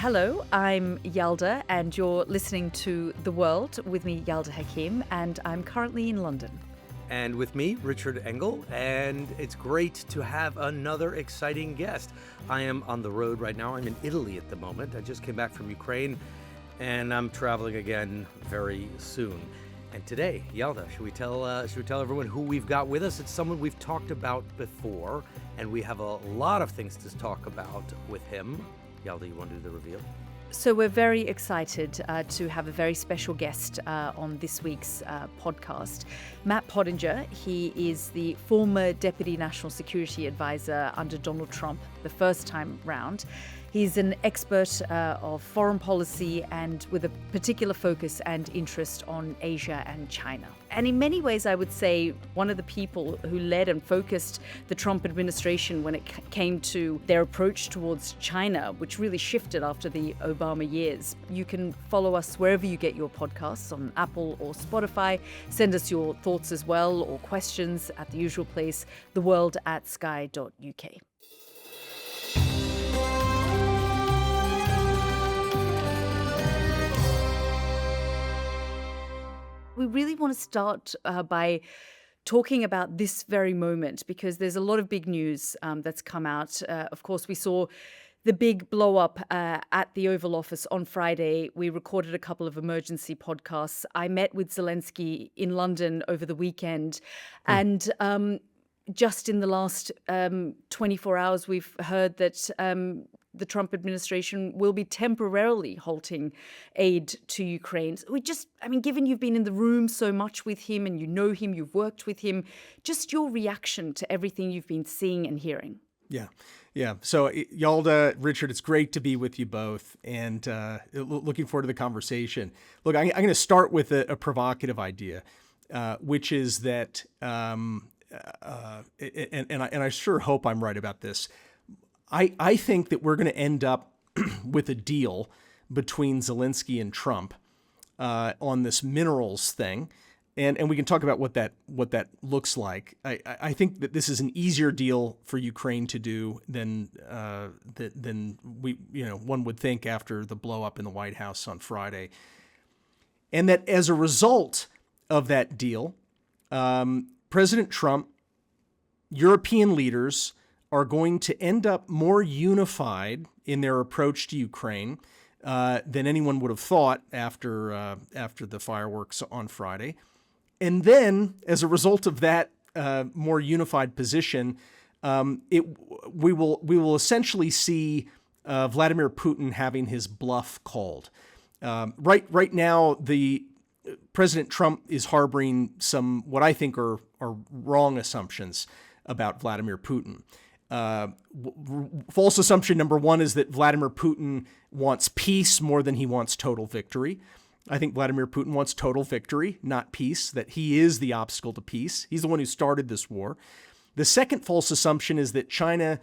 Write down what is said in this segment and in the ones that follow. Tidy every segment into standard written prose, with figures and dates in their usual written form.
Hello, I'm Yalda, and you're listening to The World with me, Yalda Hakim, and I'm currently in London. And with me, Richard Engel, and it's great to have another exciting guest. I am on the road right now. I'm in Italy at the moment. I just came back from Ukraine, and I'm traveling again very soon. And today, Yalda, should we tell everyone who we've got with us? It's someone we've talked about before, and we have a lot of things to talk about with him. Yalda, you want to do the reveal? So we're very excited to have a very special guest on this week's podcast. Matt Pottinger, he is the former Deputy National Security Advisor under Donald Trump the first time round. He's an expert of foreign policy and with a particular focus and interest on Asia and China. And in many ways, I would say one of the people who led and focused the Trump administration when it came to their approach towards China, which really shifted after the Obama years. You can follow us wherever you get your podcasts, on Apple or Spotify. Send us your thoughts as well or questions at the usual place, theworld@sky.uk. We really want to start by talking about this very moment, because there's a lot of big news that's come out. Of course, we saw the big blow up at the Oval Office on Friday. We recorded a couple of emergency podcasts. I met with Zelensky in London over the weekend. And just in the last 24 hours, we've heard that the Trump administration will be temporarily halting aid to Ukraine. Given you've been in the room so much with him and you know him, you've worked with him, just your reaction to everything you've been seeing and hearing. Yeah. So Yalda, Richard, it's great to be with you both, and looking forward to the conversation. Look, I'm going to start with a provocative idea, which is that, and I sure hope I'm right about this. I think that we're going to end up with a deal between Zelensky and Trump on this minerals thing, and we can talk about what that looks like. I think that this is an easier deal for Ukraine to do than one would think after the blow up in the White House on Friday, and that as a result of that deal, President Trump, European leaders are going to end up more unified in their approach to Ukraine than anyone would have thought after the fireworks on Friday. And then, as a result of that more unified position, we will essentially see Vladimir Putin having his bluff called. Right now, the President Trump is harboring some what I think are wrong assumptions about Vladimir Putin. False assumption number one is that Vladimir Putin wants peace more than he wants total victory. I think Vladimir Putin wants total victory, not peace, that he is the obstacle to peace. He's the one who started this war. The second false assumption is that China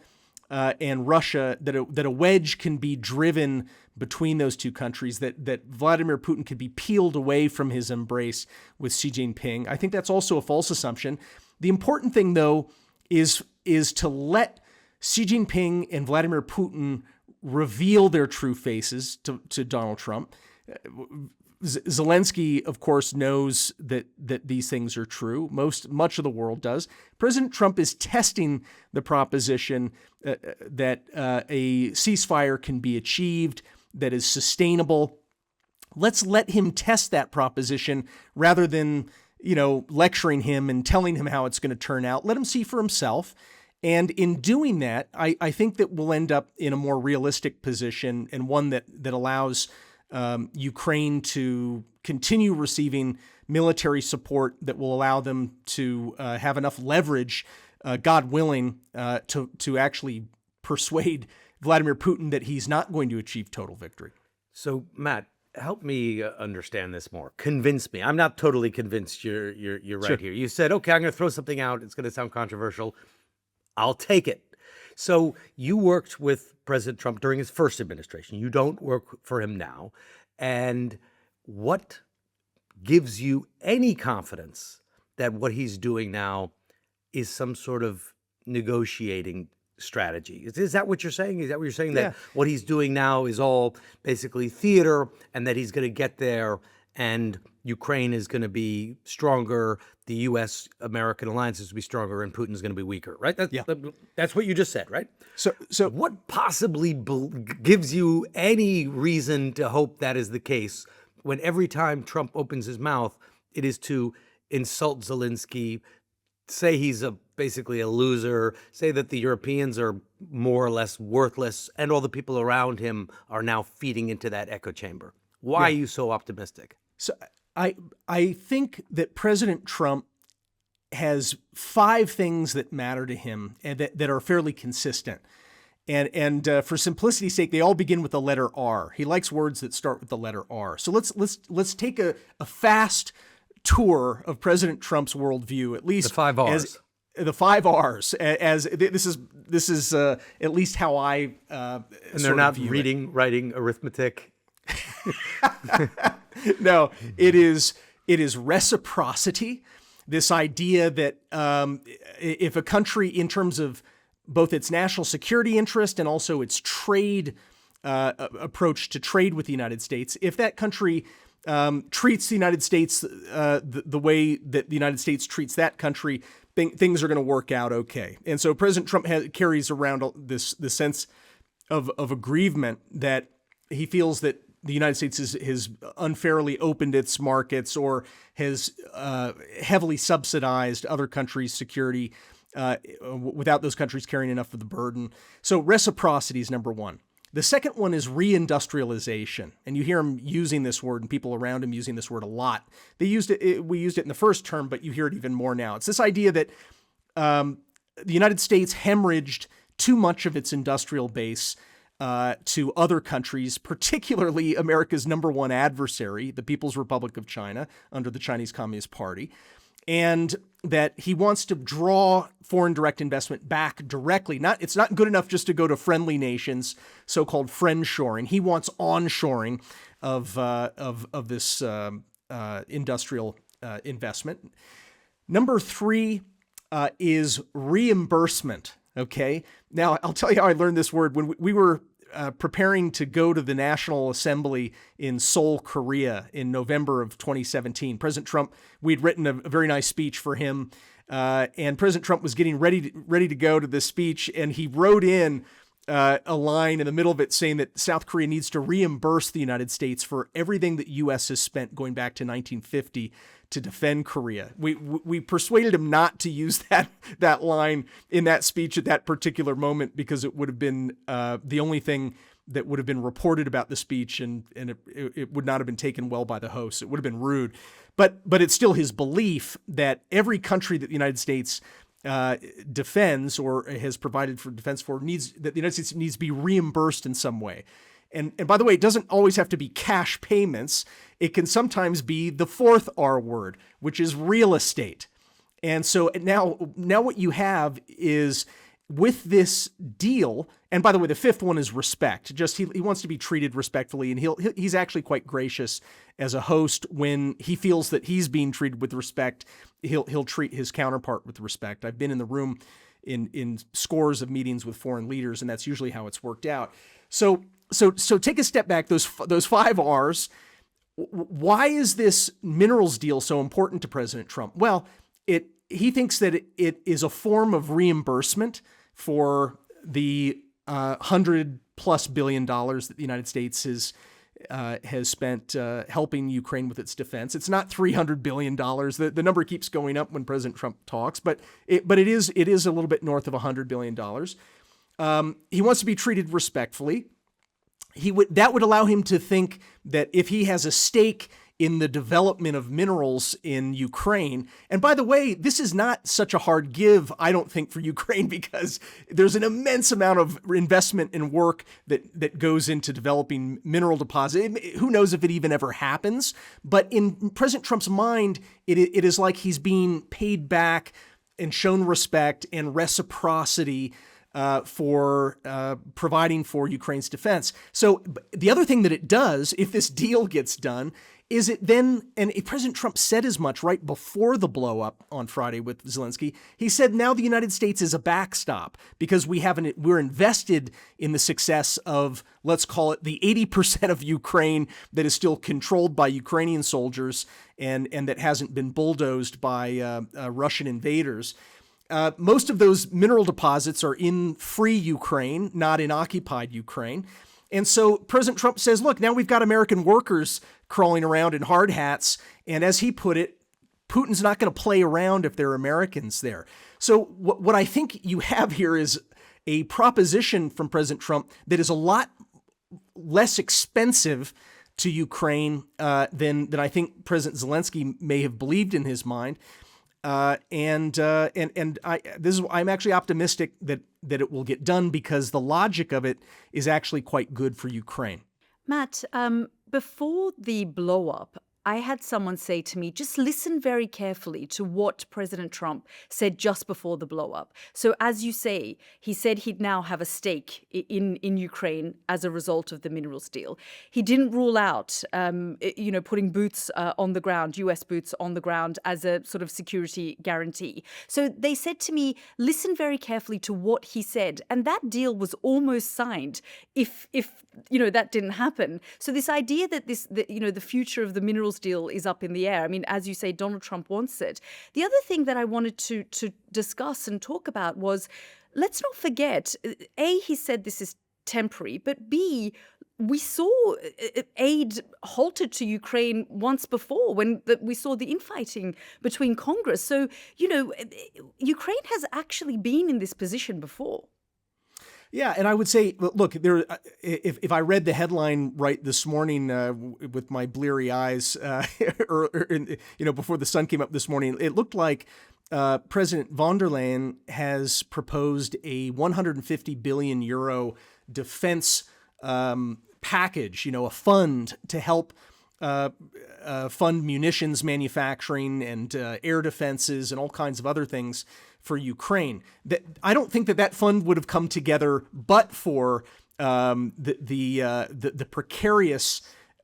and Russia, that a wedge can be driven between those two countries, that Vladimir Putin could be peeled away from his embrace with Xi Jinping. I think that's also a false assumption. The important thing, though, is to let Xi Jinping and Vladimir Putin reveal their true faces to Donald Trump. Zelensky, of course, knows that these things are true. Much of the world does. President Trump is testing the proposition that a ceasefire can be achieved, that is sustainable. Let's let him test that proposition rather than lecturing him and telling him how it's going to turn out. Let him see for himself. And in doing that, I think that we'll end up in a more realistic position, and one that allows Ukraine to continue receiving military support that will allow them to have enough leverage, God willing, to actually persuade Vladimir Putin that he's not going to achieve total victory. So, Matt, help me understand this more. Convince me. I'm not totally convinced you're right Sure. here. You said, okay, I'm going to throw something out. It's going to sound controversial. I'll take it. So you worked with President Trump during his first administration. You don't work for him now. And what gives you any confidence that what he's doing now is some sort of negotiating strategy. Is that what you're saying? Is that what you're saying? Yeah. That what he's doing now is all basically theater, and that he's going to get there and Ukraine is going to be stronger, the U.S.-American alliance is going to be stronger, and Putin's going to be weaker, right? That's what you just said, right? So what possibly gives you any reason to hope that is the case when every time Trump opens his mouth, it is to insult Zelensky, say he's basically a loser, say that the Europeans are more or less worthless, and all the people around him are now feeding into that echo chamber? Why are you so optimistic? So I think that President Trump has 5 things that matter to him and that are fairly consistent. And for simplicity's sake, they all begin with the letter R. He likes words that start with the letter R. So let's take a fast tour of President Trump's worldview, at least the 5 R's. The 5 R's. As this is at least how I and they're not reading, writing, arithmetic. No, it is reciprocity. This idea that if a country, in terms of both its national security interest and also its trade approach to trade with the United States, if that country treats the United States the way that the United States treats that country, things are going to work out okay. And so President Trump carries around this sense of aggrievement that he feels that the United States has unfairly opened its markets or has heavily subsidized other countries' security without those countries carrying enough of the burden. So reciprocity is number one. The second one is reindustrialization. And you hear him using this word and people around him using this word a lot. We used it in the first term, but you hear it even more now. It's this idea that the United States hemorrhaged too much of its industrial base to other countries, particularly America's number one adversary, the People's Republic of China, under the Chinese Communist Party, and that he wants to draw foreign direct investment back directly. It's not good enough just to go to friendly nations, so-called friendshoring. He wants onshoring of this industrial investment. Number 3 is reimbursement. Okay. Now, I'll tell you how I learned this word. When we were preparing to go to the National Assembly in Seoul, Korea in November of 2017, President Trump, we'd written a very nice speech for him. And President Trump was getting ready to go to this speech. And he wrote in a line in the middle of it saying that South Korea needs to reimburse the United States for everything that U.S. has spent going back to 1950 to defend Korea. We persuaded him not to use that line in that speech at that particular moment because it would have been the only thing that would have been reported about the speech, and it would not have been taken well by the host. It would have been rude. But it's still his belief that every country that the United States defends or has provided for defense for that the United States needs to be reimbursed in some way. And by the way, it doesn't always have to be cash payments. It can sometimes be the 4th R word, which is real estate. And so now what you have is with this deal, and by the way, the 5th one is respect. Just he wants to be treated respectfully, and he's actually quite gracious as a host when he feels that he's being treated with respect. He'll treat his counterpart with respect. I've been in the room in scores of meetings with foreign leaders, and that's usually how it's worked out. So take a step back. Those 5 R's. Why is this minerals deal so important to President Trump? Well, he thinks that it is a form of reimbursement for the $100+ billion that the United States has spent helping Ukraine with its defense. It's not $300 billion. The number keeps going up when President Trump talks, but it is a little bit north of $100 billion. He wants to be treated respectfully. That would allow him to think that if he has a stake in the development of minerals in Ukraine, and by the way, this is not such a hard give, I don't think, for Ukraine, because there's an immense amount of investment and work that goes into developing mineral deposits. Who knows if it even ever happens? But in President Trump's mind, it is like he's being paid back and shown respect and reciprocity for providing for Ukraine's defense. So the other thing that it does, if this deal gets done, is it then, and President Trump said as much right before the blow up on Friday with Zelensky. He said now the United States is a backstop because we're invested in the success of, let's call it, the 80% of Ukraine that is still controlled by Ukrainian soldiers and that hasn't been bulldozed by Russian invaders. Most of those mineral deposits are in free Ukraine, not in occupied Ukraine. And so President Trump says, look, now we've got American workers crawling around in hard hats. And as he put it, Putin's not going to play around if there are Americans there. So what I think you have here is a proposition from President Trump that is a lot less expensive to Ukraine than I think President Zelensky may have believed in his mind. I'm actually optimistic that it will get done because the logic of it is actually quite good for Ukraine. Matt, before the blow-up, I had someone say to me, just listen very carefully to what President Trump said just before the blow-up. So as you say, he said he'd now have a stake in Ukraine as a result of the minerals deal. He didn't rule out, putting boots on the ground, US boots on the ground as a sort of security guarantee. So they said to me, listen very carefully to what he said. And that deal was almost signed if that didn't happen. So this idea that the future of the minerals deal is up in the air. I mean, as you say, Donald Trump wants it. The other thing that I wanted to discuss and talk about was, let's not forget, A, he said this is temporary, but B, we saw aid halted to Ukraine once before when we saw the infighting between Congress. So, Ukraine has actually been in this position before. Yeah, and I would say, look, if I read the headline right this morning with my bleary eyes, before the sun came up this morning, it looked like President von der Leyen has proposed a 150 billion euro defense package, a fund to help fund munitions manufacturing and air defenses and all kinds of other things for Ukraine. I don't think that fund would have come together but for the precarious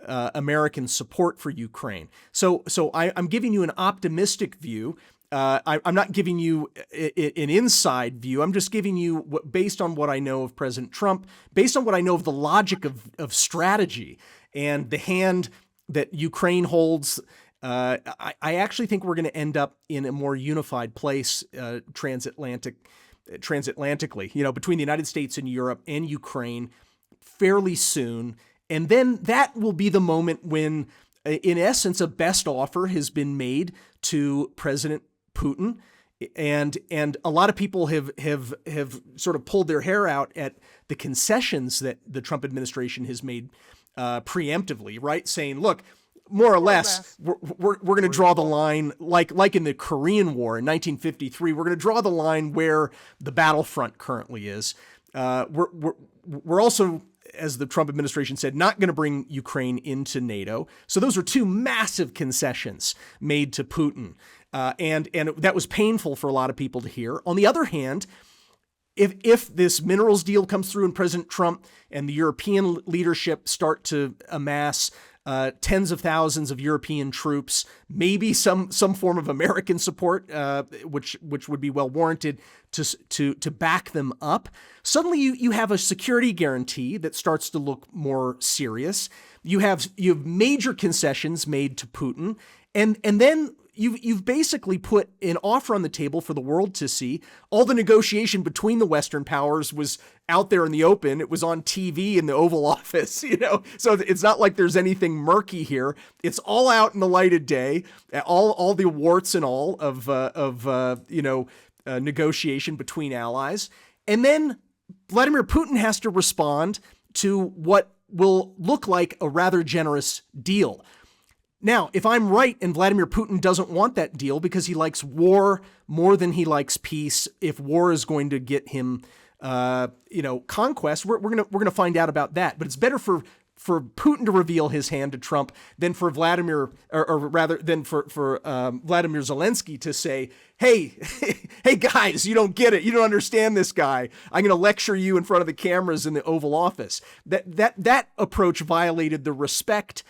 American support for Ukraine. So I'm giving you an optimistic view. I'm not giving you an inside view. I'm just giving you, based on what I know of President Trump, based on what I know of the logic of strategy and the hand that Ukraine holds. I actually think we're going to end up in a more unified place transatlantically, between the United States and Europe and Ukraine fairly soon. And then that will be the moment when, in essence, a best offer has been made to President Putin. And a lot of people have sort of pulled their hair out at the concessions that the Trump administration has made preemptively, right? Saying, look, more or less, we're going to draw the line like in the Korean War in 1953. We're going to draw the line where the battlefront currently is. We're also, as the Trump administration said, not going to bring Ukraine into NATO. So those are two massive concessions made to Putin, and that was painful for a lot of people to hear. On the other hand, if this minerals deal comes through and President Trump and the European leadership start to amass tens of thousands of European troops, maybe some form of American support, which would be well warranted to back them up. Suddenly, you have a security guarantee that starts to look more serious. You have major concessions made to Putin, and then you've basically put an offer on the table for the world to see. All the negotiation between the Western powers was out there in the open. It was on TV in the Oval Office, So it's not like there's anything murky here. It's all out in the light of day. All the warts and all of negotiation between allies, and then Vladimir Putin has to respond to what will look like a rather generous deal. Now, if I'm right and Vladimir Putin doesn't want that deal because he likes war more than he likes peace, if war is going to get him conquest, we're gonna find out about that. But it's better for Putin to reveal his hand to Trump than for Vladimir Zelensky to say, hey, hey guys, you don't get it. You don't understand this guy. I'm going to lecture you in front of the cameras in the Oval Office. That approach violated the respect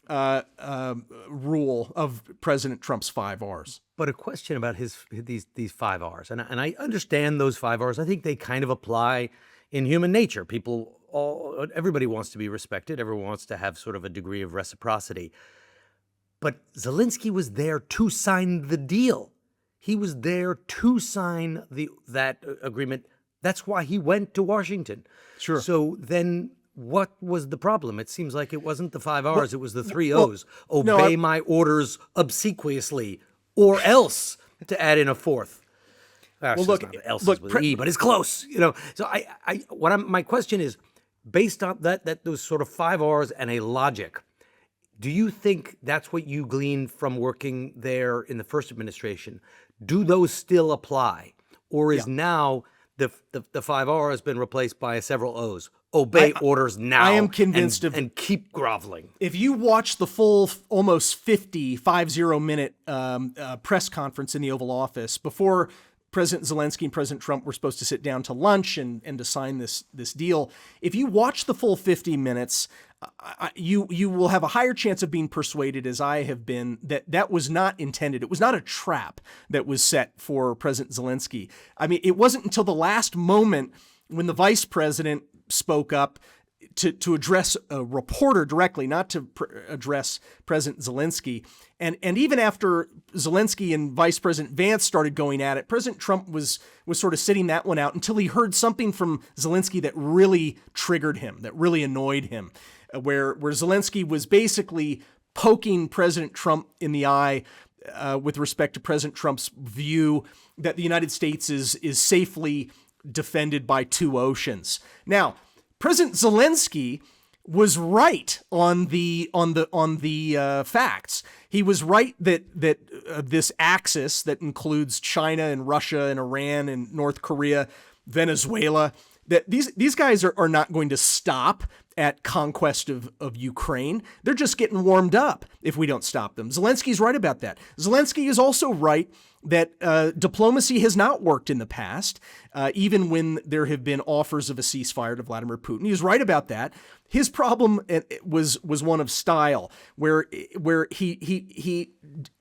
rule of President Trump's 5 Rs. But a question about these 5 Rs, and I understand those 5 Rs. I think they kind of apply in human nature. Everybody wants to be respected. Everyone wants to have sort of a degree of reciprocity. But Zelensky was there to sign the deal. He was there to sign that agreement. That's why he went to Washington. Sure. So then what was the problem? It seems like it wasn't the 5 Rs, it was the 3 Os. Obey my orders obsequiously, or else, to add in a fourth. With E, but it's close. So my question is, based on that those sort of 5 Rs and a logic, do you think that's what you gleaned from working there in the first administration? Do those still apply, or is now the 5 R has been replaced by several O's? Obey orders now. I am convinced and keep groveling. If you watch the full almost 50 minute press conference in the Oval Office before President Zelensky and President Trump were supposed to sit down to lunch and to sign this deal, if you watch the full 50 minutes, you will have a higher chance of being persuaded, as I have been, that was not intended. It was not a trap that was set for President Zelensky. I mean, it wasn't until the last moment when the vice president spoke up to address a reporter directly, not to address President Zelensky. And even after Zelensky and Vice President Vance started going at it, President Trump was sort of sitting that one out until he heard something from Zelensky that really triggered him, that really annoyed him, where Zelensky was basically poking President Trump in the eye with respect to President Trump's view that the United States is safely defended by 2 oceans. Now, President Zelensky was right on the facts. He was right that this axis that includes China and Russia and Iran and North Korea, Venezuela, that these guys are not going to stop at conquest of Ukraine. They're just getting warmed up if we don't stop them. Zelensky's right about that. Zelensky is also right that diplomacy has not worked in the past, even when there have been offers of a ceasefire to Vladimir Putin. He was right about that. His problem was one of style, where he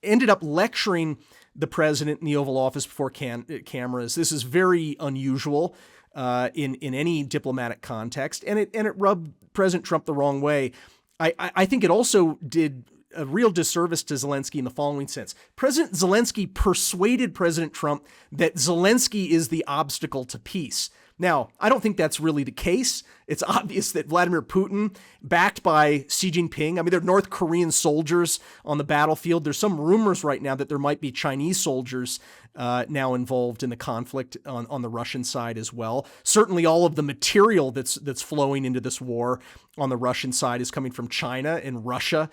ended up lecturing the president in the Oval Office before cameras. This is very unusual in any diplomatic context, and it rubbed President Trump the wrong way. I think it also did a real disservice to Zelensky in the following sense. President Zelensky persuaded President Trump that Zelensky is the obstacle to peace. Now, I don't think that's really the case. It's obvious that Vladimir Putin, backed by Xi Jinping, I mean, there are North Korean soldiers on the battlefield. There's some rumors right now that there might be Chinese soldiers now involved in the conflict on the Russian side as well. Certainly all of the material that's flowing into this war on the Russian side is coming from China and Russia,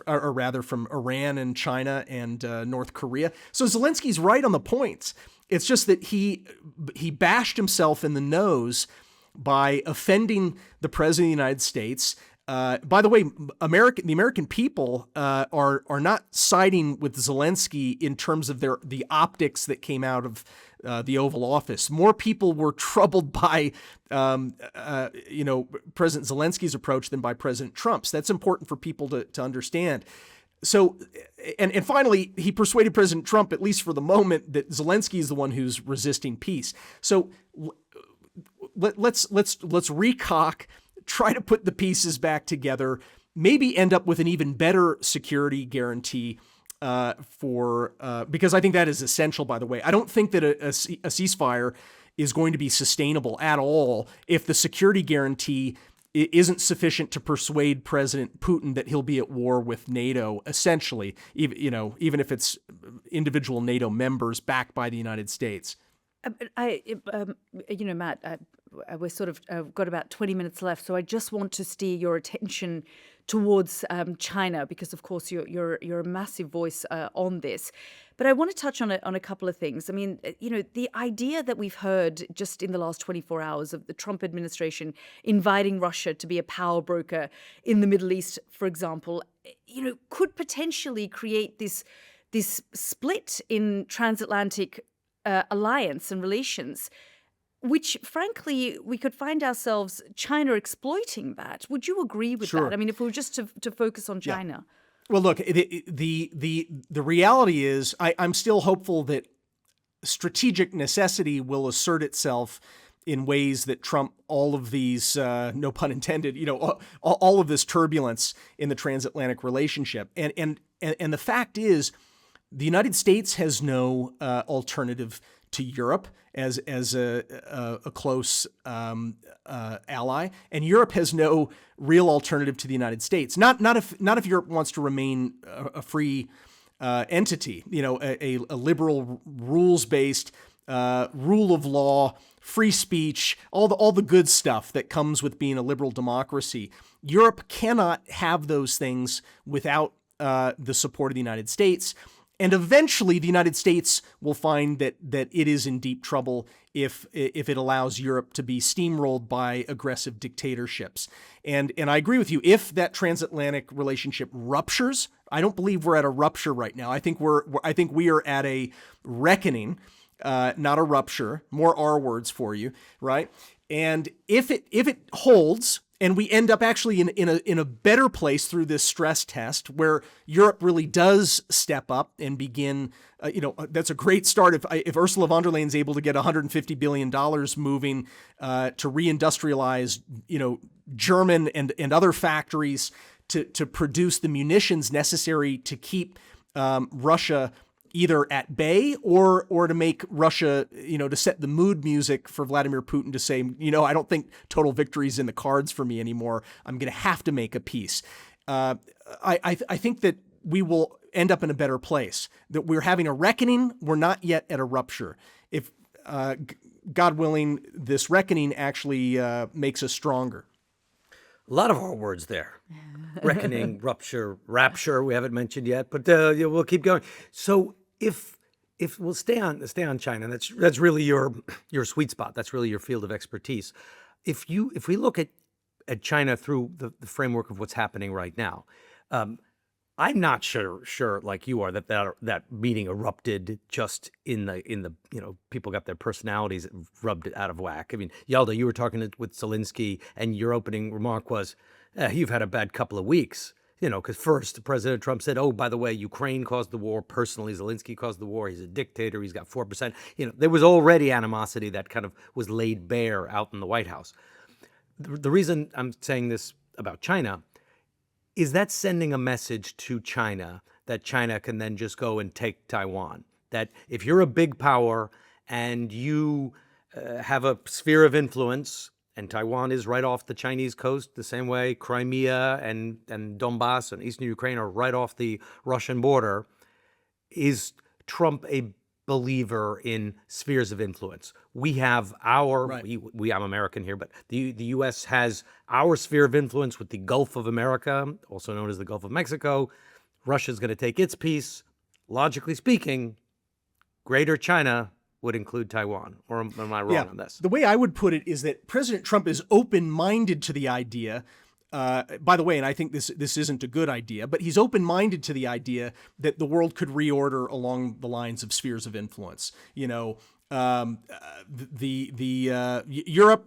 or rather from Iran and China and North Korea. So Zelensky's right on the points. It's just that he bashed himself in the nose by offending the President of the United States. By the way, the American people are not siding with Zelensky in terms of the optics that came out of the Oval Office. More people were troubled by President Zelensky's approach than by President Trump's. That's important for people to understand. So, and finally, he persuaded President Trump, at least for the moment, that Zelensky is the one who's resisting peace. So let's recock, try to put the pieces back together, maybe end up with an even better security guarantee because I think that is essential, by the way. I don't think that a ceasefire is going to be sustainable at all if the security guarantee isn't sufficient to persuade President Putin that he'll be at war with NATO, essentially, even if it's individual NATO members backed by the United States. Matt, we're sort of got about 20 minutes left, so I just want to steer your attention towards China, because of course you're a massive voice on this. But I want to touch on a couple of things. I mean, the idea that we've heard just in the last 24 hours of the Trump administration inviting Russia to be a power broker in the Middle East, for example, could potentially create this split in transatlantic alliance and relations, which, frankly, we could find ourselves China exploiting that. Would you agree with Sure. that? I mean, if we were just to focus on China. Well, look, the reality is I'm still hopeful that strategic necessity will assert itself in ways that trump all of these, no pun intended, all of this turbulence in the transatlantic relationship. And the fact is, the United States has no alternative to Europe as a close ally, and Europe has no real alternative to the United States. Not if Europe wants to remain a free entity, a liberal, rules-based, rule of law, free speech, all the good stuff that comes with being a liberal democracy. Europe cannot have those things without the support of the United States. And eventually, the United States will find that it is in deep trouble if it allows Europe to be steamrolled by aggressive dictatorships. And I agree with you. If that transatlantic relationship ruptures, I don't believe we're at a rupture right now. I think we are at a reckoning, not a rupture. More R words for you, right? And if it holds, and we end up actually in a better place through this stress test where Europe really does step up and begin, that's a great start. If Ursula von der Leyen is able to get $150 billion moving to reindustrialize, German and other factories to produce the munitions necessary to keep Russia either at bay or to make Russia, to set the mood music for Vladimir Putin to say, I don't think total victory is in the cards for me anymore. I'm going to have to make a peace. I think that we will end up in a better place, that we're having a reckoning. We're not yet at a rupture. If, God willing, this reckoning actually makes us stronger. A lot of our words there. Reckoning, rupture, rapture, we haven't mentioned yet, but we'll keep going. So if we'll stay on China, that's really your sweet spot. That's really your field of expertise. If we look at China through the framework of what's happening right now, I'm not sure like you are that meeting erupted just in the people got their personalities rubbed out of whack. I mean, Yalda, you were talking with Zelensky, and your opening remark was, "You've had a bad couple of weeks." Because first President Trump said, "Oh, by the way, Ukraine caused the war. Personally, Zelensky caused the war. He's a dictator. He's got 4%." There was already animosity that kind of was laid bare out in the White House. The reason I'm saying this about China is that sending a message to China that China can then just go and take Taiwan. That if you're a big power and you have a sphere of influence, and Taiwan is right off the Chinese coast, the same way Crimea and Donbass and eastern Ukraine are right off the Russian border, is Trump a believer in spheres of influence? We have our, right. I'm American here, but the U.S. has our sphere of influence with the Gulf of America, also known as the Gulf of Mexico. Russia's going to take its piece. Logically speaking, Greater China would include Taiwan. Or am I wrong on this? The way I would put it is that President Trump is open-minded to the idea. By the way, and I think this isn't a good idea, but he's open-minded to the idea that the world could reorder along the lines of spheres of influence. Europe.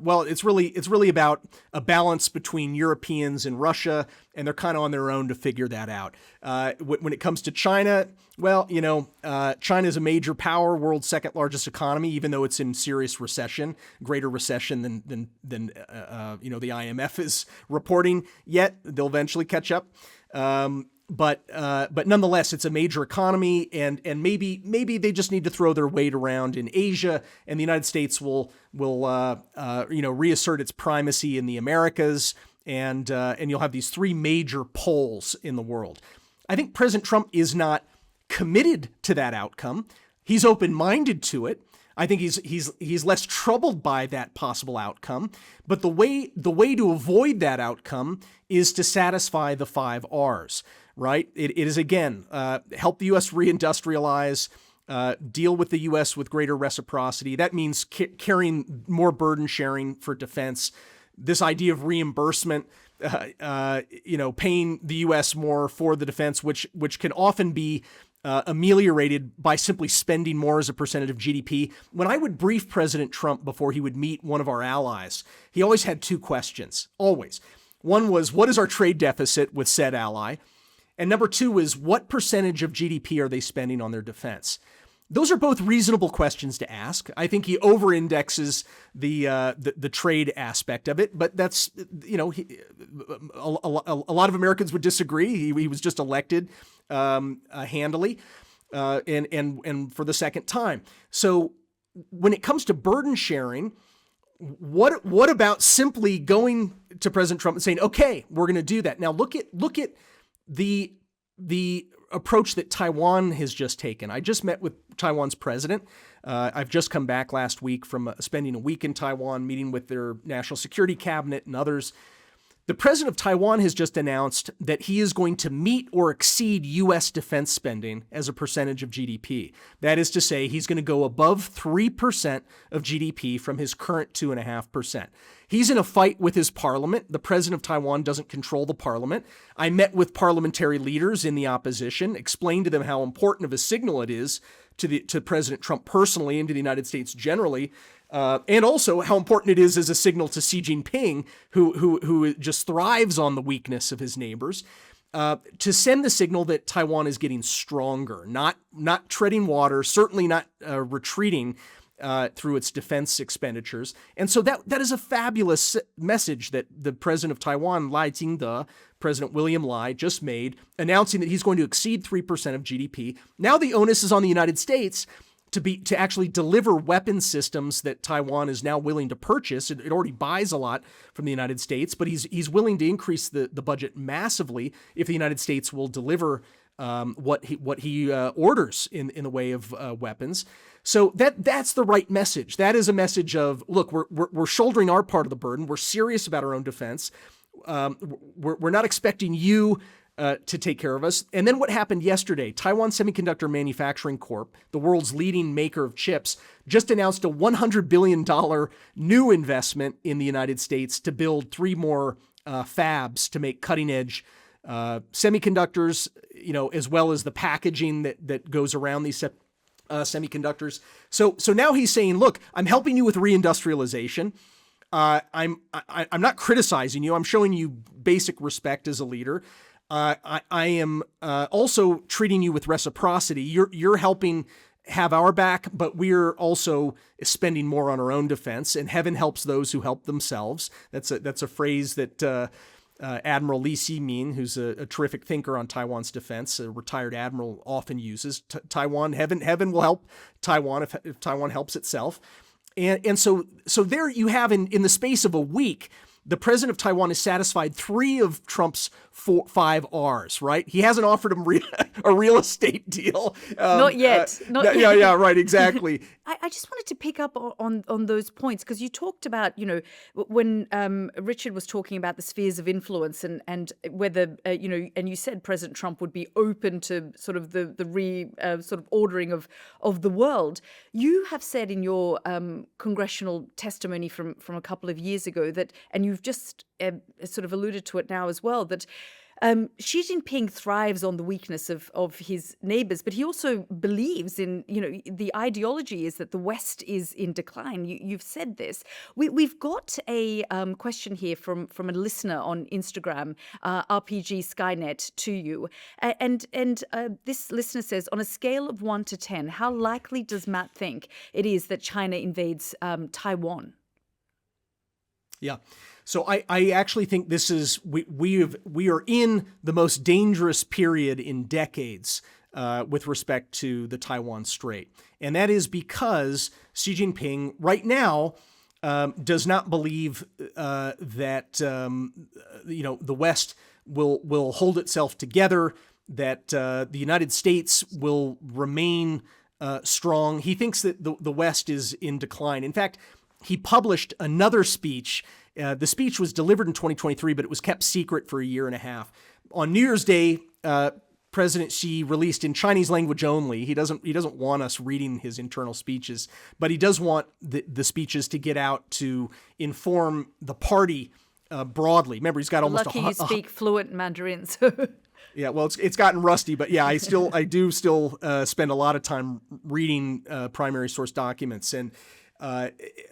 Well, it's really about a balance between Europeans and Russia, and they're kind of on their own to figure that out. When it comes to China, well, China is a major power, world's second largest economy, even though it's in serious recession, greater recession than the IMF is reporting. Yet they'll eventually catch up. But nonetheless, it's a major economy, and maybe they just need to throw their weight around in Asia, and the United States will reassert its primacy in the Americas, and you'll have these three major poles in the world. I think President Trump is not committed to that outcome. He's open-minded to it. I think he's less troubled by that possible outcome. But the way to avoid that outcome is to satisfy the 5 R's, right? It is, again, help the U.S. reindustrialize, deal with the U.S. with greater reciprocity. That means carrying more burden sharing for defense. This idea of reimbursement, paying the U.S. more for the defense, which can often be ameliorated by simply spending more as a percentage of GDP. When I would brief President Trump before he would meet one of our allies, he always had 2 questions, always. One was, what is our trade deficit with said ally? And number 2 is, what percentage of GDP are they spending on their defense? Those are both reasonable questions to ask. I think he over-indexes the trade aspect of it, but that's, a lot of Americans would disagree. He was just elected handily and for the second time. So when it comes to burden sharing, what about simply going to President Trump and saying, okay, we're going to do that? Now look at the approach that Taiwan has just taken. I just met with Taiwan's president. I've just come back last week from spending a week in Taiwan, meeting with their national security cabinet and others. The president of Taiwan has just announced that he is going to meet or exceed U.S. defense spending as a percentage of GDP. That is to say, he's going to go above 3% of GDP from his current 2.5%. He's in a fight with his parliament. The president of Taiwan doesn't control the parliament. I met with parliamentary leaders in the opposition, explained to them how important of a signal it is to President Trump personally and to the United States generally, and also how important it is as a signal to Xi Jinping, who just thrives on the weakness of his neighbors, to send the signal that Taiwan is getting stronger, not treading water, certainly not retreating through its defense expenditures. And so that is a fabulous message that the president of Taiwan, Lai Ching-te, President William Lai, just made, announcing that he's going to exceed 3% of GDP. Now the onus is on the United States to actually deliver weapon systems that Taiwan is now willing to purchase. It already buys a lot from the United States, but he's willing to increase the budget massively if the United States will deliver what he orders in the way of weapons. So that's the right message. That is a message of, look, we're shouldering our part of the burden. We're serious about our own defense. We're not expecting you to take care of us. And then what happened yesterday? Taiwan Semiconductor Manufacturing Corp, the world's leading maker of chips, just announced a $100 billion new investment in the United States to build 3 more fabs to make cutting-edge semiconductors, as well as the packaging that goes around these semiconductors. So now he's saying, look, I'm helping you with reindustrialization. I'm not criticizing you. I'm showing you basic respect as a leader. I am also treating you with reciprocity. You're helping have our back, but we're also spending more on our own defense. And heaven helps those who help themselves. That's a phrase that Admiral Lee Si-min, who's a terrific thinker on Taiwan's defense, a retired admiral, often uses. Taiwan, heaven will help Taiwan if Taiwan helps itself. And so there you have in the space of a week, the president of Taiwan has satisfied 3 of Trump's 5 R's, right? He hasn't offered him a real estate deal. Not yet. Yeah, right, exactly. I just wanted to pick up on those points, because you talked about, when Richard was talking about the spheres of influence and whether, and you said President Trump would be open to sort of the sort of ordering of the world. You have said in your congressional testimony from a couple of years ago that, and you've just sort of alluded to it now as well, that Xi Jinping thrives on the weakness of his neighbors, but he also believes in, the ideology is that the West is in decline. You've said this. We've got a question here from a listener on Instagram, RPG Skynet, to you. And this listener says, on a scale of 1 to 10, how likely does Matt think it is that China invades Taiwan? Yeah. So I actually think this is we are in the most dangerous period in decades with respect to the Taiwan Strait, and that is because Xi Jinping right now does not believe that the West will hold itself together, that the United States will remain strong. He thinks that the West is in decline. In fact, he published another speech. The speech was delivered in 2023, but it was kept secret for a year and a half. On New Year's Day, President Xi released in Chinese language only. He doesn't want us reading his internal speeches, but he does want the speeches to get out to inform the party broadly. Remember, he's got almost lucky you speak fluent Mandarin. So. Yeah, well, it's gotten rusty, but yeah, I do still spend a lot of time reading primary source documents and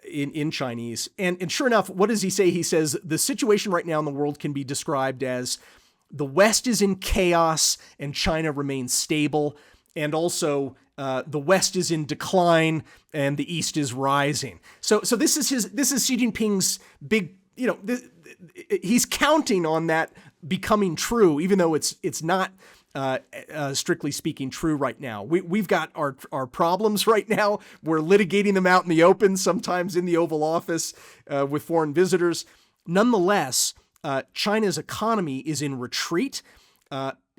in Chinese. And sure enough, what does he say? He says the situation right now in the world can be described as the West is in chaos and China remains stable, and also the West is in decline and the East is rising. So this is Xi Jinping's big, he's counting on that becoming true, even though it's not strictly speaking true right now. We've got our problems right now. We're litigating them out in the open, sometimes in the Oval Office with foreign visitors. Nonetheless, China's economy is in retreat.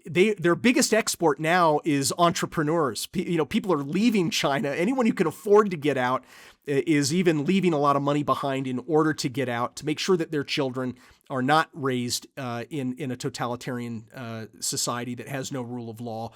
Their biggest export now is entrepreneurs. People are leaving China. Anyone who can afford to get out is even leaving a lot of money behind in order to get out, to make sure that their children are not raised in a totalitarian society that has no rule of law.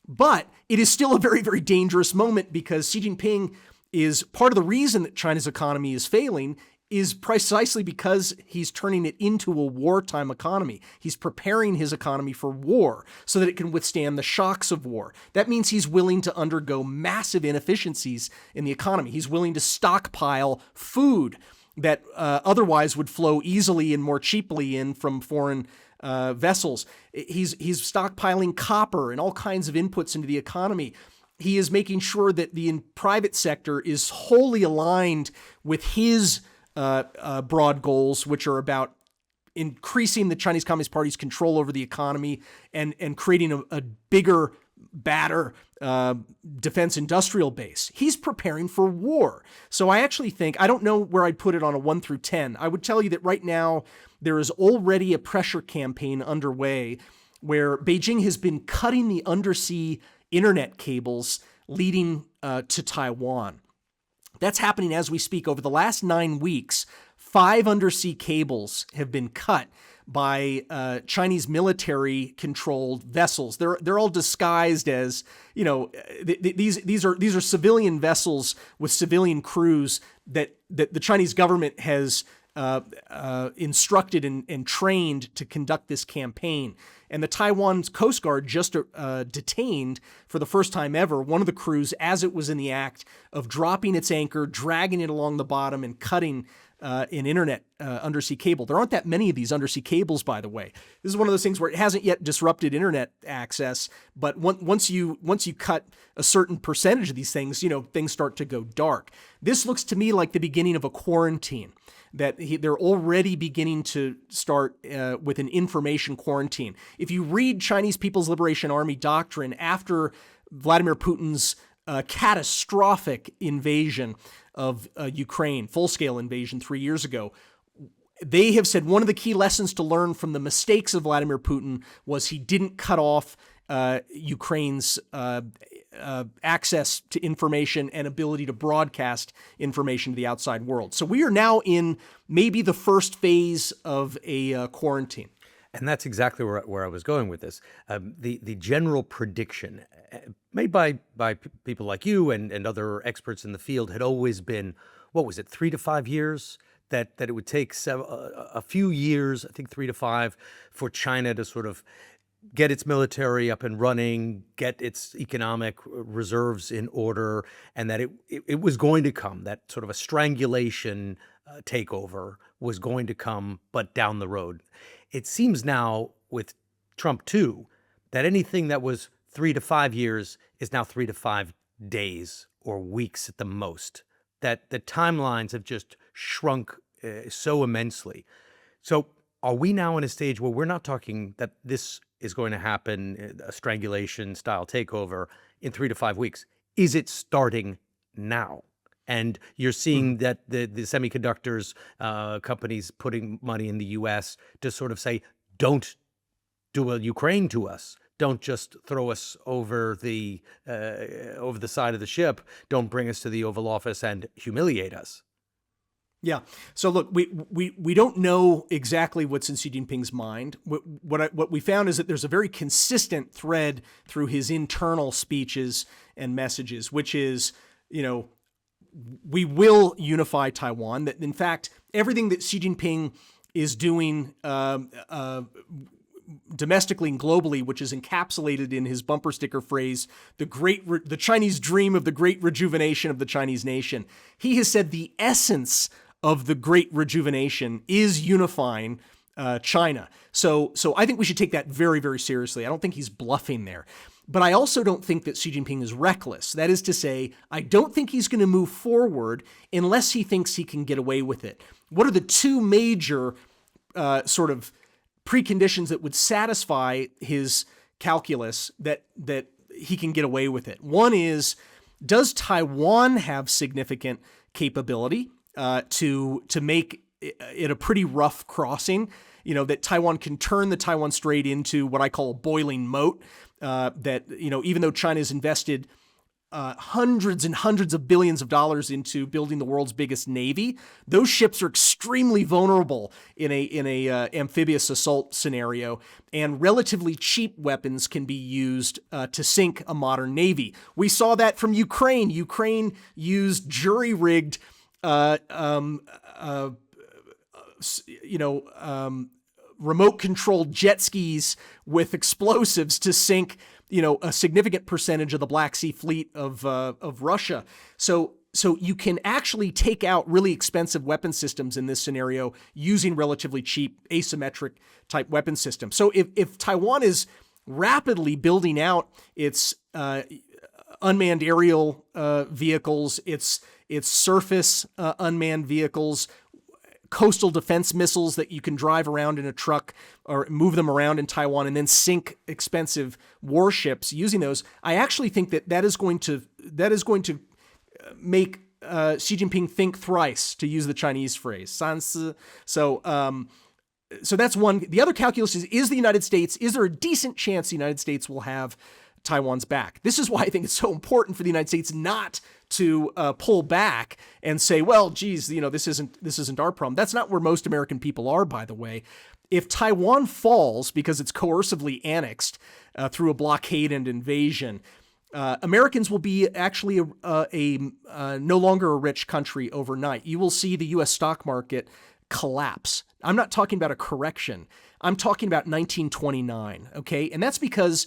But it is still a very, very dangerous moment, because Xi Jinping is part of the reason that China's economy is failing is precisely because he's turning it into a wartime economy. He's preparing his economy for war so that it can withstand the shocks of war. That means he's willing to undergo massive inefficiencies in the economy. He's willing to stockpile food that otherwise would flow easily and more cheaply in from foreign vessels. He's stockpiling copper and all kinds of inputs into the economy. He is making sure that the private sector is wholly aligned with his broad goals, which are about increasing the Chinese Communist Party's control over the economy and creating a bigger, badder defense industrial base. He's preparing for war. So I actually think, I don't know where I'd put it on a 1 through 10. I would tell you that right now there is already a pressure campaign underway where Beijing has been cutting the undersea internet cables leading to Taiwan. That's happening as we speak. Over the last 9 weeks, 5 undersea cables have been cut by Chinese military-controlled vessels. They're all disguised as, these are civilian vessels with civilian crews that the Chinese government has instructed and trained to conduct this campaign. And the Taiwan's Coast Guard just detained, for the first time ever, one of the crews as it was in the act of dropping its anchor, dragging it along the bottom, and cutting an internet undersea cable. There aren't that many of these undersea cables, by the way. This is one of those things where it hasn't yet disrupted internet access, but once you cut a certain percentage of these things, things start to go dark. This looks to me like the beginning of a quarantine, that they're already beginning to start with an information quarantine. If you read Chinese People's Liberation Army doctrine after Vladimir Putin's catastrophic invasion of Ukraine, full-scale invasion 3 years ago, they have said one of the key lessons to learn from the mistakes of Vladimir Putin was he didn't cut off Ukraine's access to information and ability to broadcast information to the outside world. So we are now in maybe the first phase of a quarantine. And that's exactly where I was going with this. The general prediction made by people like you and other experts in the field had always been, 3 to 5 years? That it would take a few years, I think 3 to 5, for China to sort of get its military up and running, get its economic reserves in order, and that it was going to come, that sort of a strangulation takeover was going to come, but down the road. It seems now with Trump too, that anything that was 3 to 5 years is now 3 to 5 days or weeks at the most, that the timelines have just shrunk so immensely. So are we now in a stage where we're not talking that this is going to happen, a strangulation style takeover in 3 to 5 weeks? Is it starting now? And you're seeing that the semiconductors companies putting money in the U.S. to sort of say, don't do a Ukraine to us. don't just throw us over the side of the ship. Don't bring us to the Oval Office and humiliate us. Yeah. So look, we don't know exactly what's in Xi Jinping's mind. What we found is that there's a very consistent thread through his internal speeches and messages, which is, we will unify Taiwan. That in fact, everything that Xi Jinping is doing domestically and globally, which is encapsulated in his bumper sticker phrase, the Chinese dream of the great rejuvenation of the Chinese nation. He has said the essence of the great rejuvenation is unifying China. So I think we should take that very, very seriously. I don't think he's bluffing there. But I also don't think that Xi Jinping is reckless. That is to say, I don't think he's going to move forward unless he thinks he can get away with it. What are the two major sort of preconditions that would satisfy his calculus that he can get away with it? One is, does Taiwan have significant capability to make it a pretty rough crossing? That Taiwan can turn the Taiwan Strait into what I call a boiling moat. That even though China's invested hundreds and hundreds of billions of dollars into building the world's biggest navy, those ships are extremely vulnerable in a amphibious assault scenario, and relatively cheap weapons can be used to sink a modern navy. We saw that from Ukraine. Ukraine used jury-rigged remote-controlled jet skis with explosives to sink, a significant percentage of the Black Sea fleet of Russia. So you can actually take out really expensive weapon systems in this scenario using relatively cheap asymmetric type weapon systems. So if Taiwan is rapidly building out its unmanned aerial vehicles, its surface unmanned vehicles, coastal defense missiles that you can drive around in a truck or move them around in Taiwan and then sink expensive warships using those, I actually think that is going to make Xi Jinping think thrice, to use the Chinese phrase, 三思. So that's one. The other calculus is the United States. Is there a decent chance the United States will have Taiwan's back? This is why I think it's so important for the United States not to pull back and say, well, geez, this isn't our problem. That's not where most American people are, by the way. If Taiwan falls because it's coercively annexed through a blockade and invasion, Americans will be actually no longer a rich country overnight. You will see the U.S. stock market collapse. I'm not talking about a correction. I'm talking about 1929, okay? And that's because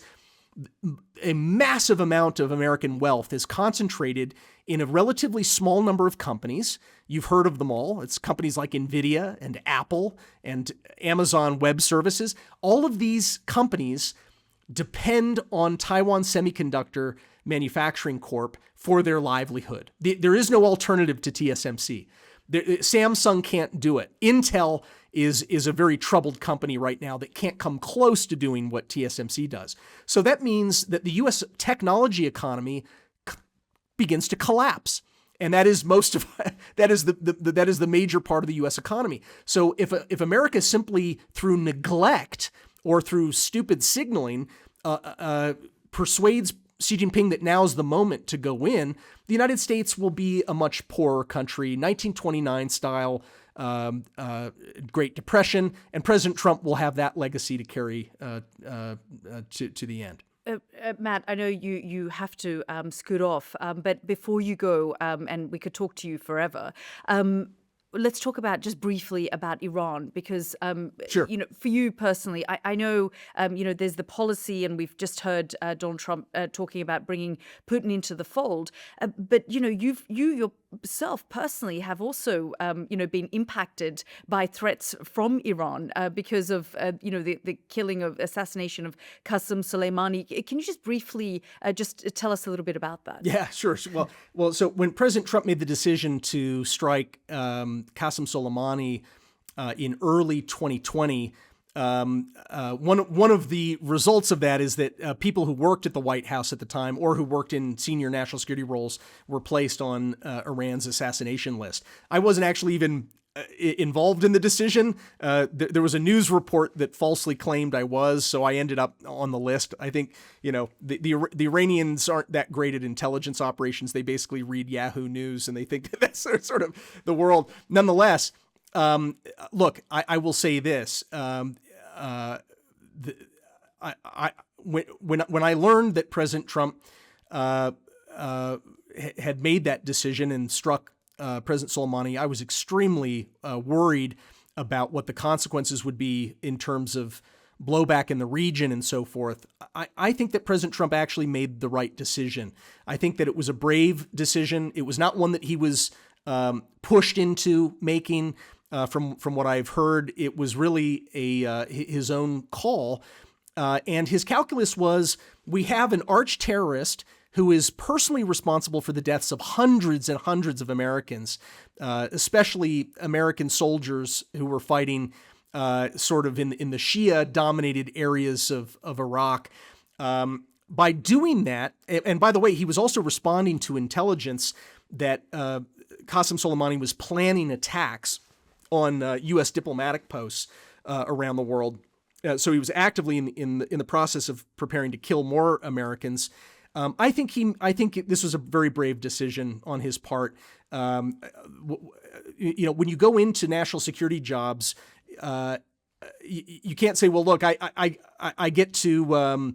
a massive amount of American wealth is concentrated in a relatively small number of companies. You've heard of them all. It's companies like NVIDIA and Apple and Amazon Web Services. All of these companies depend on Taiwan Semiconductor Manufacturing Corp for their livelihood. There is no alternative to TSMC. Samsung can't do it. Intel is a very troubled company right now that can't come close to doing what TSMC does. So that means that the U.S. technology economy begins to collapse, and that is the major part of the U.S. economy. So if America simply through neglect or through stupid signaling persuades Xi Jinping that now is the moment to go in, the United States will be a much poorer country, 1929 style Great Depression, and President Trump will have that legacy to carry to the end. Matt, I know you have to scoot off, but before you go, and we could talk to you forever, let's talk about just briefly about Iran, because Sure. For you personally, I know there's the policy, and we've just heard Donald Trump talking about bringing Putin into the fold. But you yourself personally have also been impacted by threats from Iran because of the killing of assassination of Qasem Soleimani. Can you just briefly just tell us a little bit about that? Yeah, sure. Well, so when President Trump made the decision to strike Qasem Soleimani in early 2020, one of the results of that is that people who worked at the White House at the time or who worked in senior national security roles were placed on Iran's assassination list. I wasn't actually even involved in the decision. There was a news report that falsely claimed I was, so I ended up on the list. I think, the Iranians aren't that great at intelligence operations. They basically read Yahoo News and they think that's sort of the world. Nonetheless, look, I will say this. When I learned that President Trump had made that decision and struck President Soleimani, I was extremely worried about what the consequences would be in terms of blowback in the region and so forth. I think that President Trump actually made the right decision. I think that it was a brave decision. It was not one that he was pushed into making. From what I've heard, it was really his own call. And his calculus was, we have an arch terrorist who is personally responsible for the deaths of hundreds and hundreds of Americans, especially American soldiers who were fighting sort of in the Shia-dominated areas of Iraq. By doing that, and by the way, he was also responding to intelligence that Qasem Soleimani was planning attacks on U.S. diplomatic posts around the world. So he was actively in the process of preparing to kill more Americans. I think this was a very brave decision on his part. When you go into national security jobs, you can't say, well, look, I get to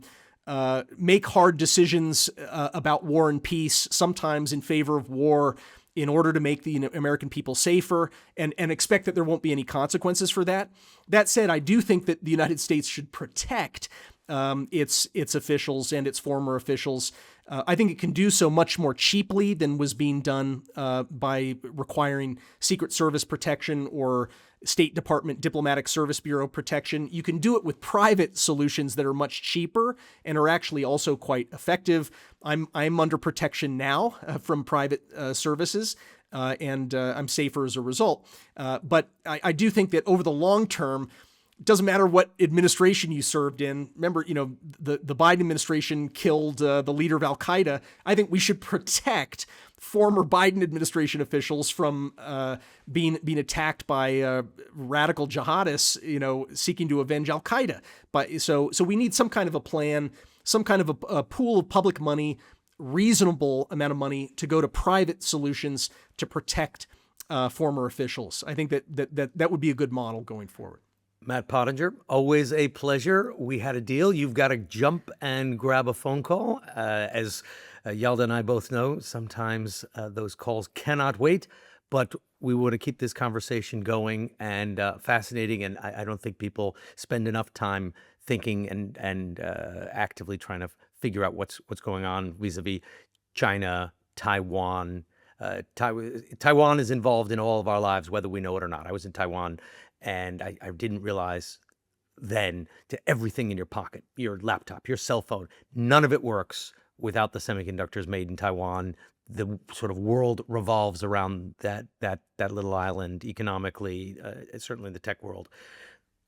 make hard decisions about war and peace, sometimes in favor of war, in order to make the American people safer, and expect that there won't be any consequences for that. That said, I do think that the United States should protect its officials and its former officials. I think it can do so much more cheaply than was being done by requiring Secret Service protection or State Department Diplomatic Service Bureau protection. You can do it with private solutions that are much cheaper and are actually also quite effective. I'm under protection now from private services, and I'm safer as a result. But I do think that over the long term, it doesn't matter what administration you served in. Remember, the Biden administration killed the leader of Al-Qaeda. I think we should protect former Biden administration officials from being attacked by radical jihadists, seeking to avenge Al-Qaeda. So we need some kind of a plan, some kind of a pool of public money, reasonable amount of money to go to private solutions to protect former officials. I think that would be a good model going forward. Matt Pottinger, always a pleasure. We had a deal. You've got to jump and grab a phone call. As Yalda and I both know, sometimes those calls cannot wait, but we want to keep this conversation going and fascinating. And I don't think people spend enough time thinking and actively trying to figure out what's going on vis-a-vis China, Taiwan. Taiwan is involved in all of our lives, whether we know it or not. I was in Taiwan, and I didn't realize then to everything in your pocket, your laptop, your cell phone, none of it works without the semiconductors made in Taiwan. The sort of world revolves around that little island economically, certainly in the tech world.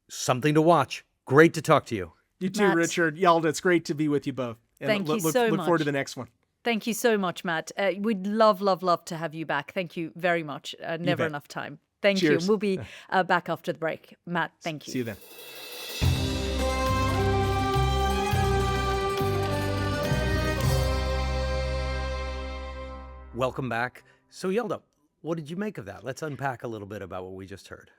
Something to watch. Great to talk to you. You too, Matt. Richard. Yalda, it's great to be with you both. And Thank you so look much. forward to the next one. Thank you so much, Matt. We'd love to have you back. Thank you very much. Never enough time. Thank you. Cheers. We'll be back after the break. Matt, thank you. See you then. Welcome back. So, Yalda, what did you make of that? Let's unpack a little bit about what we just heard.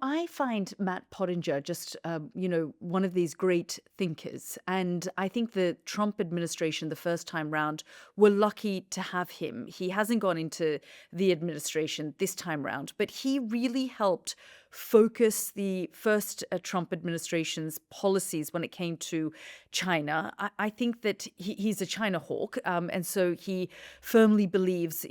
I find Matt Pottinger just, one of these great thinkers. And I think the Trump administration, the first time round, were lucky to have him. He hasn't gone into the administration this time round, but he really helped focus the first Trump administration's policies when it came to China. I think that he's a China hawk, and so he firmly believes,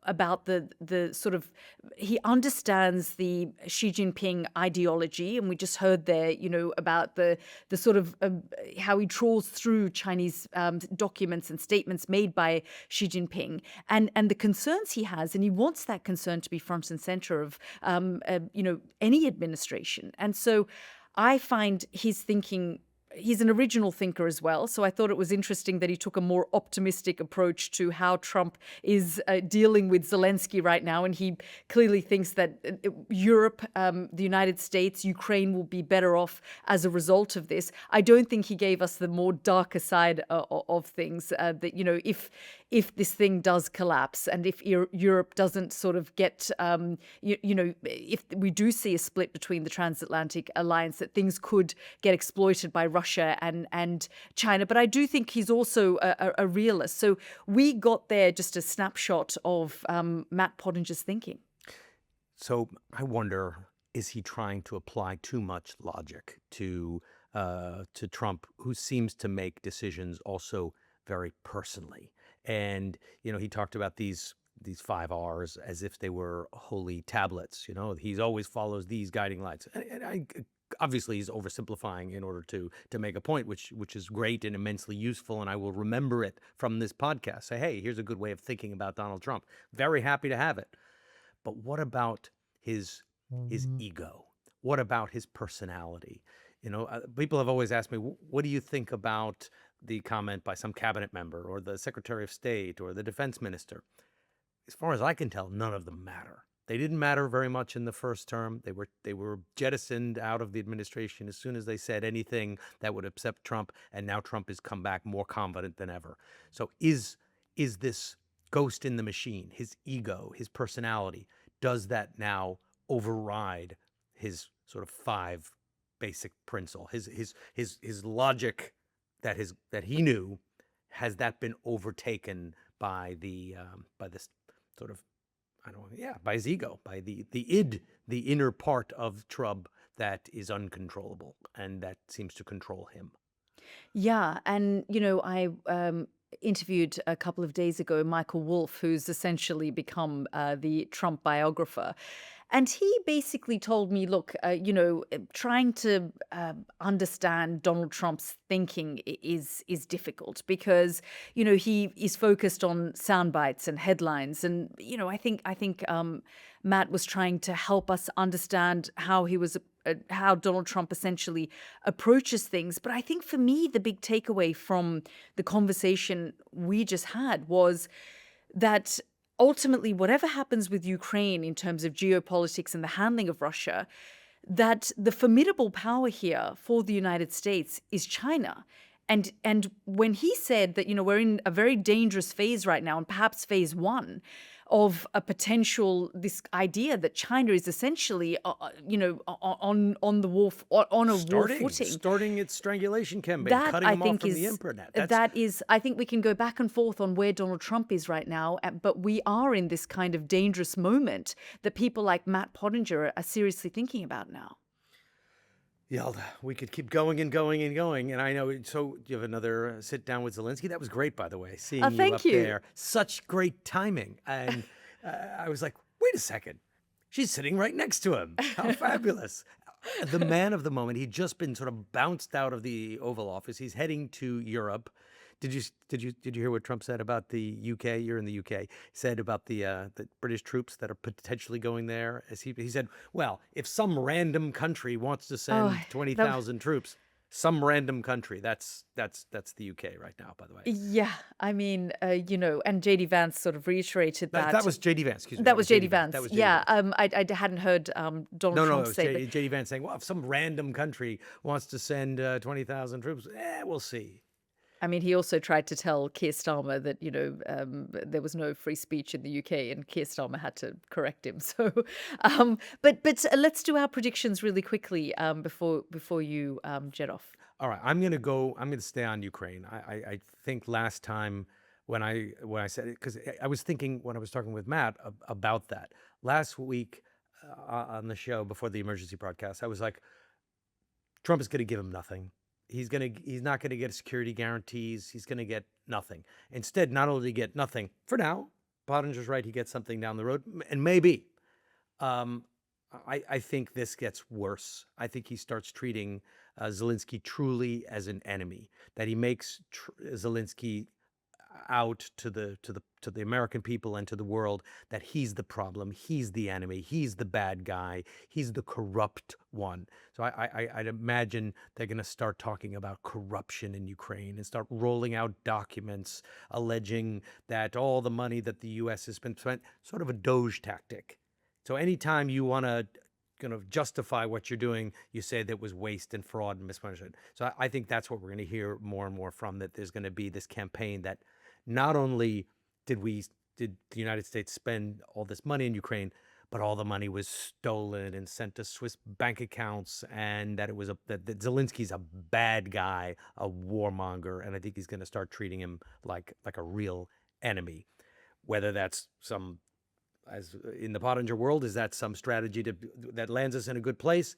about the sort of, he understands the Xi Jinping ideology, and we just heard there, about the sort of how he trawls through Chinese documents and statements made by Xi Jinping, and the concerns he has, and he wants that concern to be front and center of any administration. And so I find his thinking, he's an original thinker as well. So I thought it was interesting that he took a more optimistic approach to how Trump is dealing with Zelensky right now. And he clearly thinks that Europe, the United States, Ukraine will be better off as a result of this. I don't think he gave us the more darker side of things, that, if this thing does collapse and if Europe doesn't sort of get, if we do see a split between the Transatlantic alliance, that things could get exploited by Russia and China. But I do think he's also a realist. So we got there just a snapshot of Matt Pottinger's thinking. So I wonder, is he trying to apply too much logic to Trump, who seems to make decisions also very personally? And, he talked about these 5 R's as if they were holy tablets. He always follows these guiding lights. And obviously he's oversimplifying in order to make a point, which is great and immensely useful. And I will remember it from this podcast. Say, hey, here's a good way of thinking about Donald Trump. Very happy to have it. But what about his ego? What about his personality? People have always asked me, what do you think about the comment by some cabinet member or the Secretary of State or the defense minister? As far as I can tell, none of them matter. They didn't matter very much in the first term. They were jettisoned out of the administration as soon as they said anything that would upset Trump, and now Trump has come back more confident than ever. So is this ghost in the machine, his ego, his personality, does that now override his sort of 5 basic principle, his logic that he knew? Has that been overtaken by this sort of, by his ego, by the id, the inner part of Trump that is uncontrollable and that seems to control him? Yeah, and I interviewed a couple of days ago Michael Wolff, who's essentially become the Trump biographer. And he basically told me, look, trying to understand Donald Trump's thinking is difficult because, he is focused on sound bites and headlines. And, I think Matt was trying to help us understand how Donald Trump essentially approaches things. But I think for me, the big takeaway from the conversation we just had was that ultimately, whatever happens with Ukraine in terms of geopolitics and the handling of Russia, that the formidable power here for the United States is China. And when he said that, we're in a very dangerous phase right now, and perhaps phase 1 of a potential, this idea that China is essentially, on the war, on a war footing. Starting its strangulation campaign, cutting them off from the internet. I think we can go back and forth on where Donald Trump is right now, but we are in this kind of dangerous moment that people like Matt Pottinger are seriously thinking about now. Yalda, we could keep going and going and going. And I know, so you have another sit down with Zelensky. That was great, by the way, seeing you up there. Such great timing. And I was like, wait a second. She's sitting right next to him. How fabulous. The man of the moment. He'd just been sort of bounced out of the Oval Office. He's heading to Europe. Did you hear what Trump said about the UK? You're in the UK. He said about the British troops that are potentially going there. He said, well, if some random country wants to send 20,000 troops, some random country. That's the UK right now, by the way. Yeah, I mean, and J.D. Vance sort of reiterated that. That was J.D. Vance. Excuse me. That was J.D. Vance. That was J.D. Vance. I hadn't heard Donald Trump say. No, J.D. Vance saying, well, if some random country wants to send 20,000 troops, we'll see. I mean, he also tried to tell Keir Starmer that, there was no free speech in the UK, and Keir Starmer had to correct him. So, but let's do our predictions really quickly before you jet off. All right, I'm going to stay on Ukraine. I think last time when I said it, because I was thinking when I was talking with Matt about that last week on the show before the emergency broadcast, I was like, Trump is going to give him nothing. He's not going to get security guarantees. He's going to get nothing. Instead, not only get nothing for now, Pottinger's right. He gets something down the road, and maybe. I think this gets worse. I think he starts treating Zelensky truly as an enemy. That he makes Zelensky. out to the American people and to the world that he's the problem, he's the enemy, he's the bad guy, he's the corrupt one. So I'd imagine they're going to start talking about corruption in Ukraine and start rolling out documents alleging that all the money that the U.S. has been spent, sort of a Doge tactic. So anytime you want to kind of justify what you're doing, you say that was waste and fraud and mismanagement. So I think that's what we're going to hear more and more from, that there's going to be this campaign that not only did the United States spend all this money in Ukraine, but all the money was stolen and sent to Swiss bank accounts, and that that Zelensky's a bad guy, a warmonger, and I think he's going to start treating him like a real enemy. Whether that's as in the Pottinger world, is that some strategy that lands us in a good place?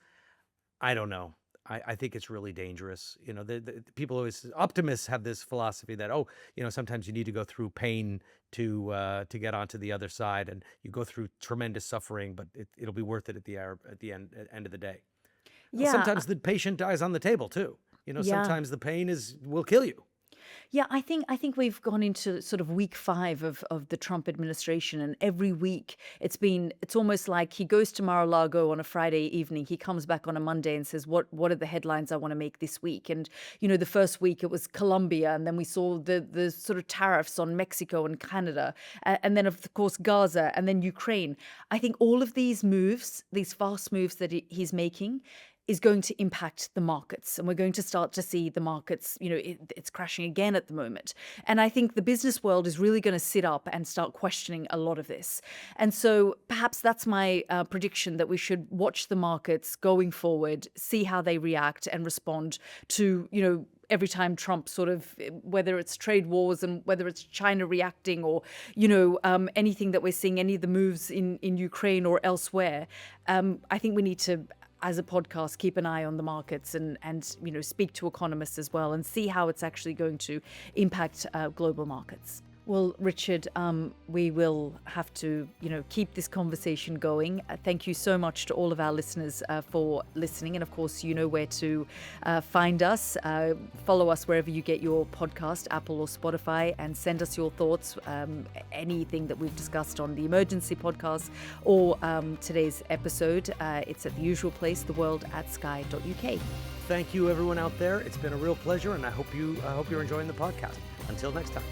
I don't know. I think it's really dangerous. The people always, optimists have this philosophy that, sometimes you need to go through pain to get onto the other side, and you go through tremendous suffering, but it'll be worth it at the end of the day. Yeah. Sometimes the patient dies on the table too. Sometimes the pain will kill you. Yeah, I think we've gone into sort of week 5 of the Trump administration, and every week it's almost like he goes to Mar-a-Lago on a Friday evening, he comes back on a Monday and says, what are the headlines I want to make this week? And the first week it was Colombia, and then we saw the sort of tariffs on Mexico and Canada, and then of course Gaza, and then Ukraine. I think all of these moves, these fast moves that he's making, is going to impact the markets. And we're going to start to see the markets, it's crashing again at the moment. And I think the business world is really going to sit up and start questioning a lot of this. And so perhaps that's my prediction, that we should watch the markets going forward, see how they react and respond to, every time Trump sort of, whether it's trade wars and whether it's China reacting or, anything that we're seeing, any of the moves in Ukraine or elsewhere. I think we need to, as a podcast, keep an eye on the markets and speak to economists as well and see how it's actually going to impact global markets. Well, Richard, we will have to, keep this conversation going. Thank you so much to all of our listeners for listening. And of course, you know where to find us. Follow us wherever you get your podcast, Apple or Spotify, and send us your thoughts, anything that we've discussed on the Emergency podcast or today's episode. It's at the usual place, theworld@sky.uk. Thank you, everyone out there. It's been a real pleasure, and I hope you're enjoying the podcast. Until next time.